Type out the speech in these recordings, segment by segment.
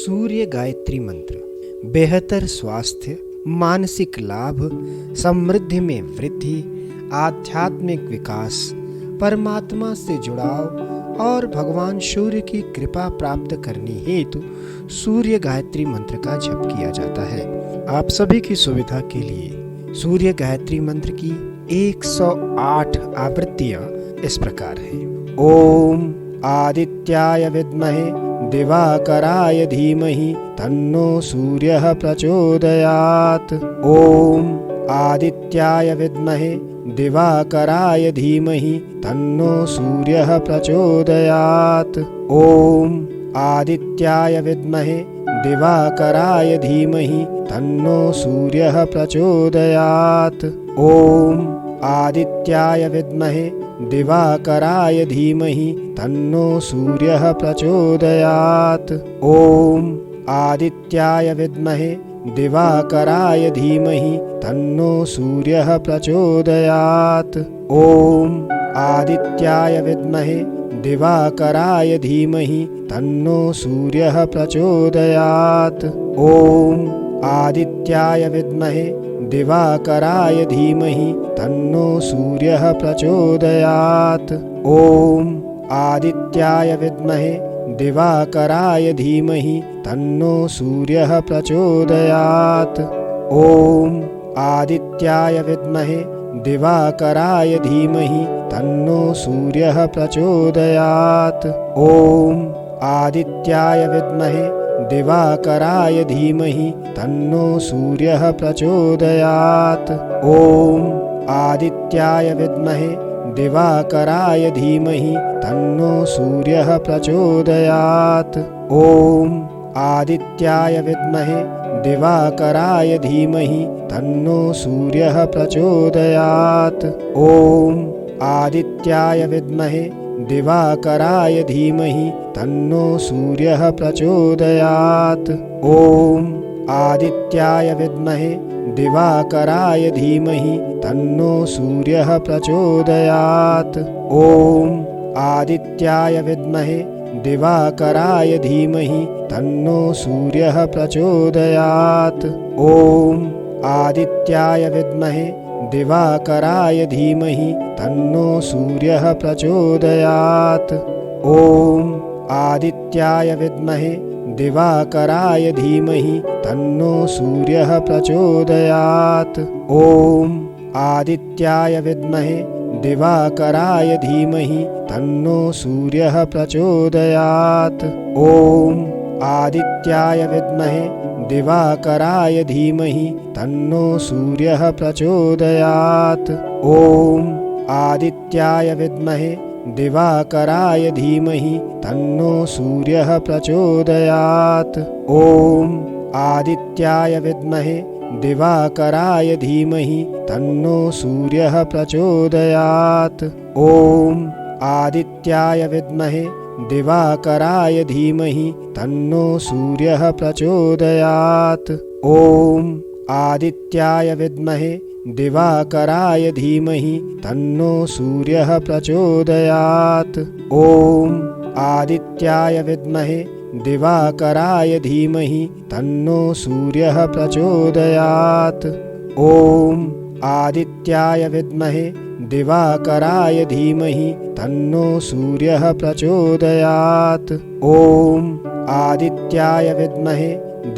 सूर्य गायत्री मंत्र बेहतर स्वास्थ्य, मानसिक लाभ, समृद्धि में वृद्धि, आध्यात्मिक विकास, परमात्मा से जुड़ाव और भगवान सूर्य की कृपा प्राप्त करने हेतु सूर्य गायत्री मंत्र का जप किया जाता है। आप सभी की सुविधा के लिए सूर्य गायत्री मंत्र की 108 आवृत्तियां इस प्रकार हैं। ओम आदित्याय विद्महे दिवाकराय धीमहि तन्नो सूर्यः प्रचोदयात्। ओम आदित्याय विद्महे दिवाकराय धीमहि तन्नो सूर्यः प्रचोदयात्। ओम आदित्याय विद्महे दिवाकराय धीमहि तन्नो सूर्यः प्रचोदयात्। ओम आदित्याय विद्महे दिवाकराय धीमहि तन्नो सूर्यः प्रचोदयात्। ओम आदित्याय विद्महे दिवाकराय धीमहि तन्नो सूर्यः प्रचोदयात्। ओम आदित्याय विद्महे दिवाकराय धीमहि तन्नो सूर्यः प्रचोदयात्। ओम आदित्याय विद्महे दिवाकराय धीमहि तन्नो सूर्यः प्रचोदयात्। ओम आदित्याय विद्महे दिवाकराय धीमहि तन्नो सूर्यः प्रचोदयात्। ओम आदित्याय विद्महे दिवाकराय धीमहि तन्नो सूर्यः प्रचोदयात्। ओम आदित्याय विद्महे दिवाकराय धीमहि तन्नो सूर्यः प्रचोदयात्। ओम आदित्याय विद्महे दिवाकराय धीमहि तन्नो सूर्यः प्रचोदयात्। ओम आदित्याय विद्महे दिवाकराय धीमहि तन्नो सूर्यः प्रचोदयात्। ओम आदित्याय विद्महे दिवाकराय धीमहि तन्नो सूर्यः प्रचोदयात्। ओम आदित्याय विद्महे दिवाकराय धीमहि तन्नो सूर्यः प्रचोदयात्। ओम आदित्याय विद्महे दिवाकराय धीमहि तन्नो सूर्यः प्रचोदयात्। ओम आदित्याय विद्महे दिवाकराय धीमहि तन्नो सूर्यः प्रचोदयात्। ओम आदित्याय विद्महे दिवाकराय धीमहि तन्नो सूर्यः प्रचोदयात्। ओम आदित्याय विद्महे दिवाकराय धीमहि तन्नो सूर्यः प्रचोदयात्। ओम आदित्याय विद्महे दिवाकराय धीमहि तन्नो सूर्यः प्रचोदयात्। ओम आदित्याय विद्महे दिवाकराय धीमहि तन्नो सूर्यः प्रचोदयात्। ओम आदित्याय विद्महे दिवाकराय धीमहि तन्नो सूर्यः प्रचोदयात्। ओम आदित्याय विद्महे दिवाकराय धीमहि तन्नो सूर्यः प्रचोदयात्। ओम आदित्याय विद्महे दिवाकराय धीमहि तन्नो सूर्यः प्रचोदयात्। ओम आदित्याय विद्महे दिवाकराय धीमहि तन्नो सूर्यः प्रचोदयात्। ओम आदित्याय विद्महे दिवाकराय धीमहि तन्नो सूर्यः प्रचोदयात्। ओम आदित्याय विद्महे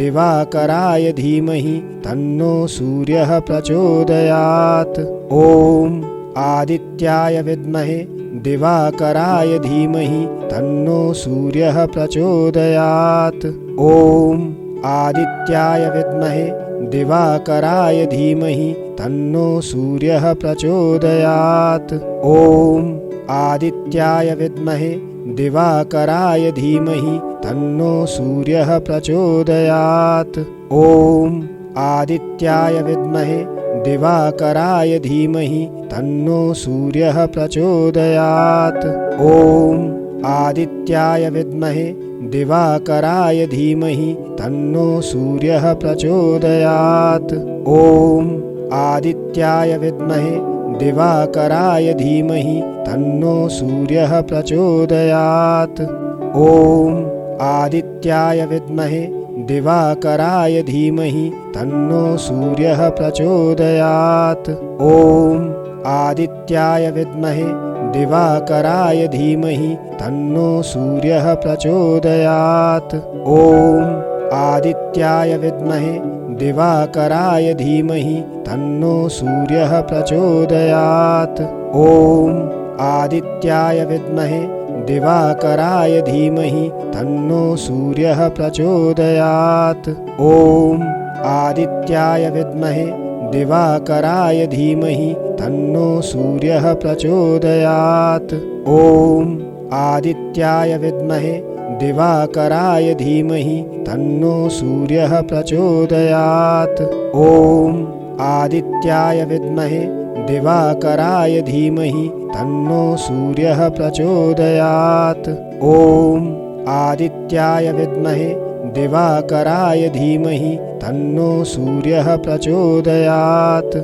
दिवाकराय धीमहि तन्नो सूर्यः प्रचोदयात्। ओम आदित्याय विद्महे दिवाकराय धीमहि तन्नो सूर्यः प्रचोदयात्। ओम आदित्याय विद्महे दिवाकराय धीमहि तन्नो सूर्यः प्रचोदयात्। ओम आदित्याय विद्महे दिवाकराय धीमहि तन्नो सूर्यः प्रचोदयात्। ओम आदित्याय विद्महे दिवाकराय धीमहि तन्नो सूर्यः प्रचोदयात्। ओम आदित्याय विद्महे दिवाकराय धीमहि तन्नो सूर्यः प्रचोदयात्। ओम आदित्याय विद्महे दिवाकराय धीमहि तन्नो सूर्यः प्रचोदयात्। ओम आदित्याय विद्महे दिवाकराय धीमहि तन्नो सूर्यः प्रचोदयात्। ॐ आदित्याय विद्महे दिवाकराय धीमहि तन्नो सूर्यः प्रचोदयात्। ॐ आदित्याय विद्महे दिवाकराय धीमहि तन्नो सूर्यः प्रचोदयात्। ॐ आदित्याय विद्महे दिवाकराय धीमहि तन्नो सूर्यः प्रचोदयात्। ॐ आदित्याय विद्महे दिवाकराय धीमहि तन्नो सूर्यः प्रचोदयात्। ॐ आदित्याय विद्महे दिवाकराय धीमहि तन्नो सूर्यः प्रचोदयात्। ॐ आदित्याय विद्महे दिवाकराय धीमहि तन्नो सूर्यः प्रचोदयात्। ॐ आदित्याय विद्महे दिवाकराय धीमहि तन्नो सूर्यः प्रचोदयात्।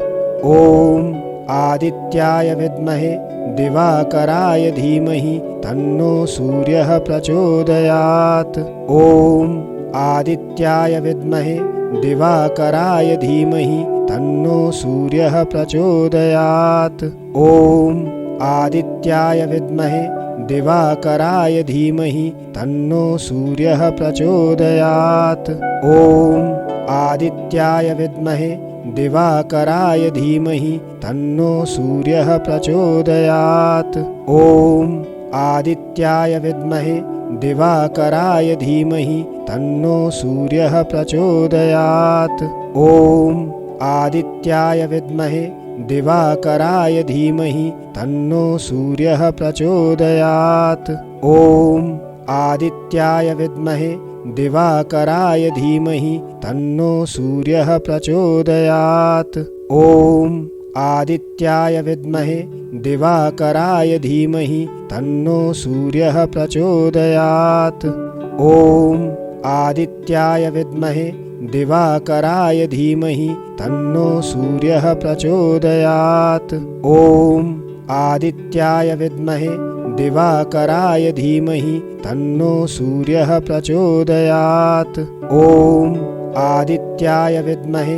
ॐ आदित्याय विद्महे दिवाकराय धीमहि तन्नो सूर्यः प्रचोदयात्। ॐ आदित्याय विद्महे दिवाकराय धीमहि तन्नो सूर्यः प्रचोदयात्। ॐ आदित्याय विद्महे दिवाकराय धीमहि तन्नो सूर्यः प्रचोदयात्। ॐ आदित्याय विद्महे दिवाकराय धीमहि तन्नो सूर्यः प्रचोदयात्। ॐ आदित्याय विद्महे दिवाकराय धीमहि तन्नो सूर्यः प्रचोदयात्। ॐ आदित्याय विद्महे दिवाकराय धीमहि तन्नो सूर्यः प्रचोदयात्। ॐ आदित्याय विद्महे दिवाकराय धीमहि तन्नो सूर्यः प्रचोदयात्। ॐ आदित्याय विद्महे दिवाकराय धीमहि तन्नो सूर्यः प्रचोदयात्। ॐ आदित्याय विद्महे दिवाकराय धीमहि तन्नो सूर्यः प्रचोदयात्। ॐ आदित्याय विद्महे दिवाकराय धीमहि तन्नो सूर्यः प्रचोदयात्। ॐ आदित्याय विद्महे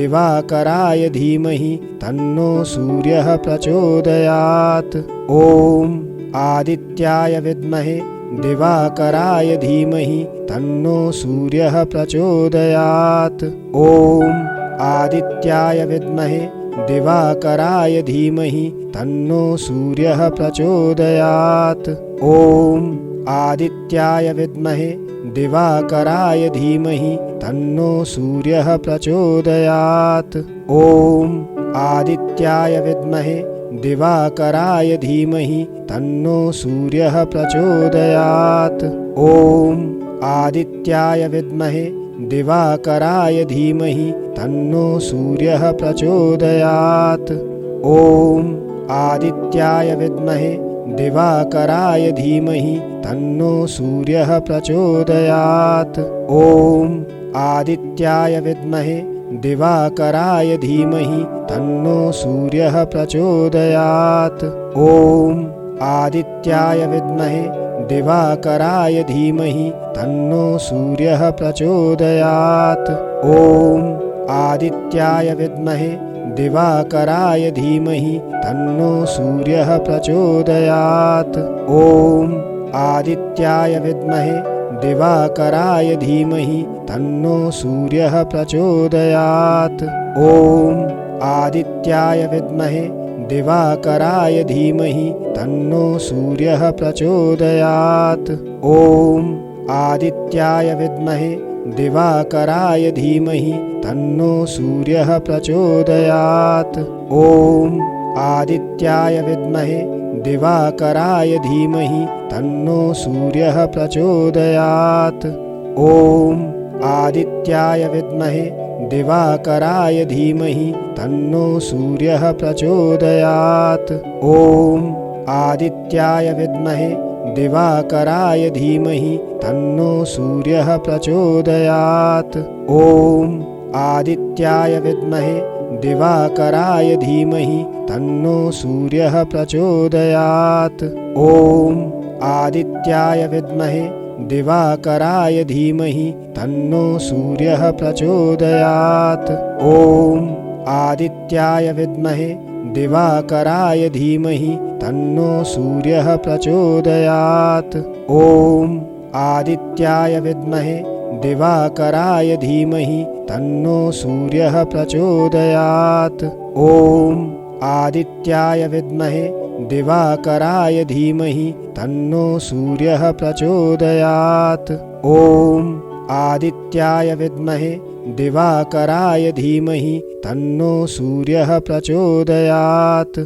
दिवाकराय धीमहि तन्नो सूर्यः प्रचोदयात्। ॐ आदित्याय विद्महे दिवाकराय धीमहि तन्नो सूर्यः प्रचोदयात्। ॐ आदित्याय विद्महे दिवाकराय धीमहि तन्नो सूर्यः प्रचोदयात्। ॐ आदित्याय विद्महे दिवाकराय धीमहि तन्नो सूर्यः प्रचोदयात्। ॐ आदित्याय विद्महे दिवाकराय धीमहि तन्नो सूर्यः प्रचोदयात्। ॐ आदित्याय विद्महे दिवाकराय धीमहि तन्नो सूर्यः प्रचोदयात्। ॐ आदित्याय विद्महे दिवाकराय धीमहि तन्नो सूर्यः प्रचोदयात्। ॐ आदित्याय विद्महे दिवाकराय धीमहि तन्नो सूर्यः प्रचोदयात्। ॐ आदित्याय विद्महे दिवाकराय धीमहि तन्नो सूर्यः प्रचोदयात्। ॐ आदित्याय विद्महे दिवाकराय धीमहि तन्नो सूर्यः प्रचोदयात्। ॐ आदित्याय विद्महे दिवाकराय धीमहि तन्नो सूर्यः प्रचोदयात्। ॐ आदित्याय विद्महे दिवाकराय धीमहि तन्नो सूर्यः प्रचोदयात्। ॐ आदित्याय विद्महे दिवाकराय धीमहि तन्नो सूर्यः प्रचोदयात्। ॐ आदित्याय विद्महे दिवाकराय धीमहि तन्नो सूर्यः प्रचोदयात्। ॐ आदित्याय विद्महे दिवाकराय धीमहि तन्नो सूर्यः प्रचोदयात्। ॐ आदित्याय विद्महे दिवाकराय धीमहि तन्नो सूर्यः प्रचोदयात्। ॐ आदित्याय विद्महे दिवाकराय धीमहि तन्नो सूर्यः प्रचोदयात्। ॐ आदित्याय विद्महे दिवाकराय धीमहि तन्नो सूर्यः प्रचोदयात्। ॐ आदित्याय विद्महे दिवाकराय धीमहि तन्नो सूर्यः प्रचोदयात्। ॐ आदित्याय विद्महे दिवाकराय धीमहि तन्नो सूर्यः प्रचोदयात्। ॐ आदित्याय विद्महे दिवाकराय धीमहि तन्नो सूर्यः प्रचोदयात्। ॐ आदित्याय विद्महे दिवाकराय धीमहि तन्नो सूर्यः प्रचोदयात्।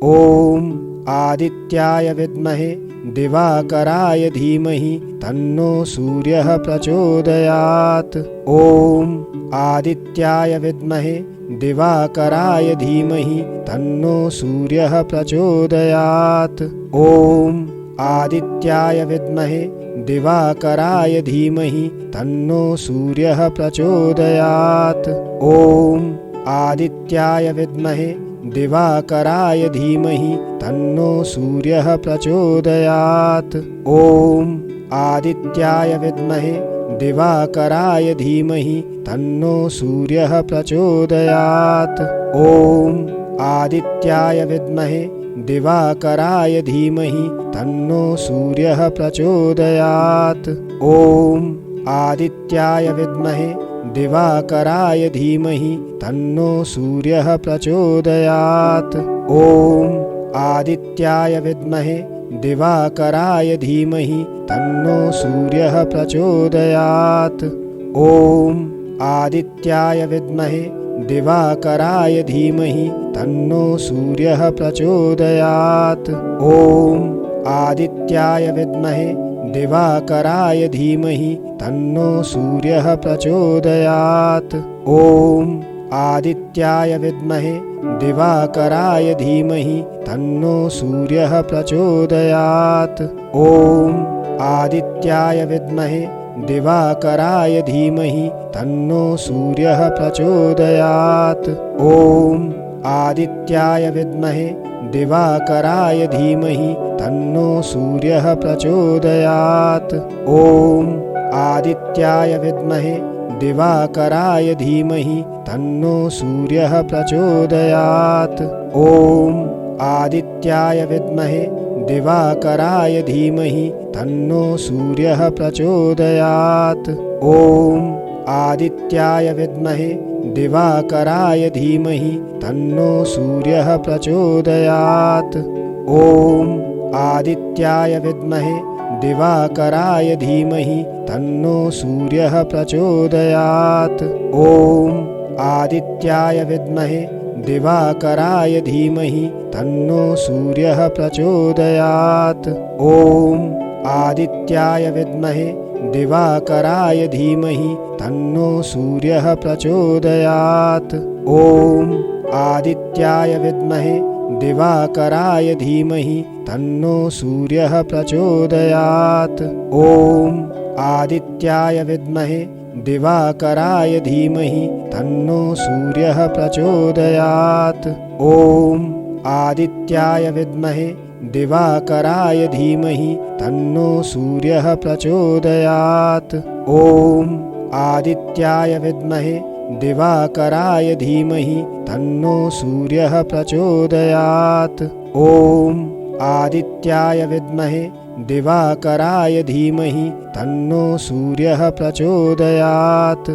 ॐ आदित्याय विद्महे दिवाकराय धीमहि तन्नो सूर्यः प्रचोदयात्। ॐ आदित्याय विद्महे दिवाकराय धीमहि तन्नो सूर्यः प्रचोदयात्। ॐ आदित्याय विद्महे दिवाकराय धीमहि तन्नो सूर्यः प्रचोदयात्। ॐ आदित्याय विद्महे दिवाकराय धीमहि तन्नो सूर्यः प्रचोदयात्। ॐ आदित्याय विद्महे दिवाकराय धीमहि तन्नो सूर्यः प्रचोदयात्। ॐ आदित्याय विद्महे दिवाकराय धीमहि तन्नो सूर्यः प्रचोदयात्। ॐ आदित्याय विद्महे दिवाकराय धीमहि तन्नो सूर्यः प्रचोदयात्। ॐ आदित्याय विद्महे दिवाकराय धीमहि तन्नो सूर्यः प्रचोदयात्। ॐ आदित्याय विद्महे दिवाकराय धीमहि तन्नो सूर्यः प्रचोदयात्। ॐ आदित्याय विद्महे दिवाकराय धीमहि तन्नो सूर्यः प्रचोदयात्। ॐ आदित्याय विद्महे दिवाकराय धीमहि तन्नो सूर्यः प्रचोदयात्। ॐ आदित्याय विद्महे दिवाकराय धीमहि तन्नो सूर्यः प्रचोदयात्। ॐ आदित्याय विद्महे दिवाकराय धीमहि तन्नो सूर्यः प्रचोदयात्। ॐ आदित्याय विद्महे दिवाकराय धीमहि तन्नो सूर्यः प्रचोदयात्। ॐ आदित्याय विद्महे दिवाकराय धीमहि तन्नो सूर्यः प्रचोदयात्। ॐ आदित्याय विद्महे दिवाकराय धीमहि तन्नो सूर्यः प्रचोदयात्। ॐ आदित्याय विद्महे दिवाकराय धीमहि तन्नो सूर्यः प्रचोदयात्। ॐ आदित्याय विद्महे दिवाकराय धीमहि तन्नो सूर्यः प्रचोदयात्। ॐ आदित्याय विद्महे दिवाकराय धीमहि तन्नो सूर्यः प्रचोदयात्। ॐ आदित्याय विद्महे दिवाकराय धीमहि तन्नो सूर्यः प्रचोदयात्। ॐ आदित्याय विद्महे दिवाकराय धीमहि तन्नो सूर्यः प्रचोदयात्। ॐ आदित्याय विद्महे दिवाकराय धीमहि तन्नो सूर्यः प्रचोदयात्। ॐ आदित्याय विद्महे दिवाकराय धीमहि तन्नो सूर्यः प्रचोदयात्। ॐ आदित्याय विद्महे दिवाकराय धीमहि तन्नो सूर्यः प्रचोदयात्।